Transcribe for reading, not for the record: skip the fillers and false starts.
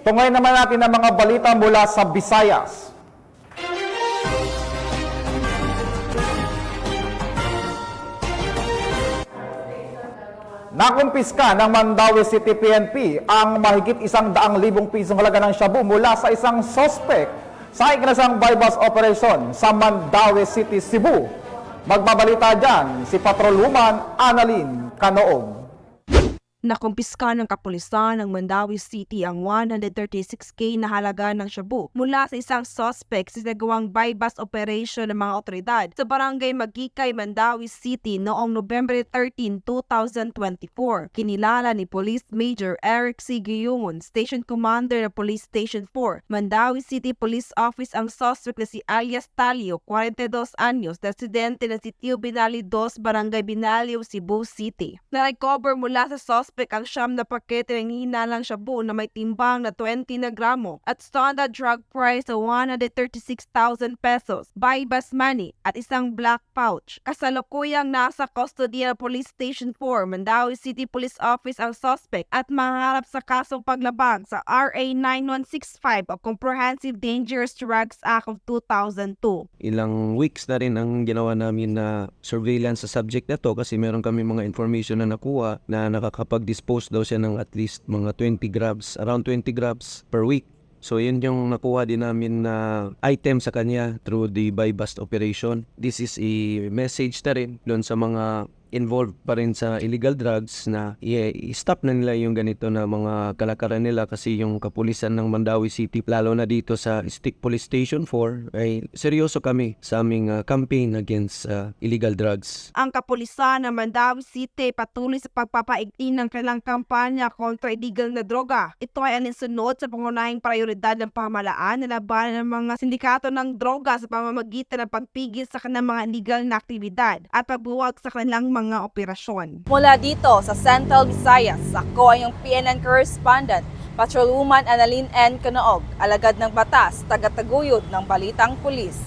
Tunguhin naman natin ang mga balita mula sa Visayas. Nakumpiska ng Mandaue City PNP ang mahigit 100,000 pisong halaga ng shabu mula sa isang sospek sa ikinasang bypass operation sa Mandaue City, Cebu. Magbabalita dyan si Patrolwoman Annalyn Canoog. Nakumpiska ng kapulisan ng Mandaue City ang 136K na halaga ng shabu mula sa isang suspect sa nagawang bypass operation ng mga otoridad sa barangay Magkikay, Mandaue City noong November 13, 2024. Kinilala ni Police Major Eric C. Guion, Station Commander ng Police Station 4, Mandaue City Police Office ang suspect na si alias Talio, 42 anyos, residente ng Sitio Binali 2, Barangay Binalio, Cebu City. Na-recover mula sa suspect ang siyam na pakete ng hinalang shabu na may timbang na 20 na gramo at standard drug price sa 136,000 pesos, bypass money at isang black pouch. Kasalukuyang nasa custody ng Police Station 4, Mandaue City Police Office ang suspect at maharap sa kasong paglabag sa RA 9165 o Comprehensive Dangerous Drugs Act of 2002. Ilang weeks na rin ang ginawa namin na surveillance sa subject na to kasi meron kami mga information na nakuha na nakakapag-dispose daw siya ng at least mga 20 grams, around 20 grams per week. So yun yung nakuha din namin na item sa kanya through the buy-bust operation. This is a message na rin doon sa mga involved pa rin sa illegal drugs na i-stop na nila yung ganito na mga kalakaran nila kasi yung kapulisan ng Mandaue City, lalo na dito sa Stick Police Station 4, ay seryoso kami sa aming campaign against illegal drugs. Ang kapulisan ng Mandaue City patuloy sa pagpapaigting ng kanilang kampanya kontra illegal na droga. Ito ay alinsunod sa pangunahing prioridad ng pamahalaan na labanan ng mga sindikato ng droga sa pamamagitan ng pagpigil sa kanilang mga illegal na aktibidad at pagbuwag sa kanilang mga operasyon. Mula dito sa Central Visayas, ako ay yung PNN correspondent, Patrolwoman Annalyn N. Canoog, alagad ng batas, tagataguyod ng Balitang Pulis.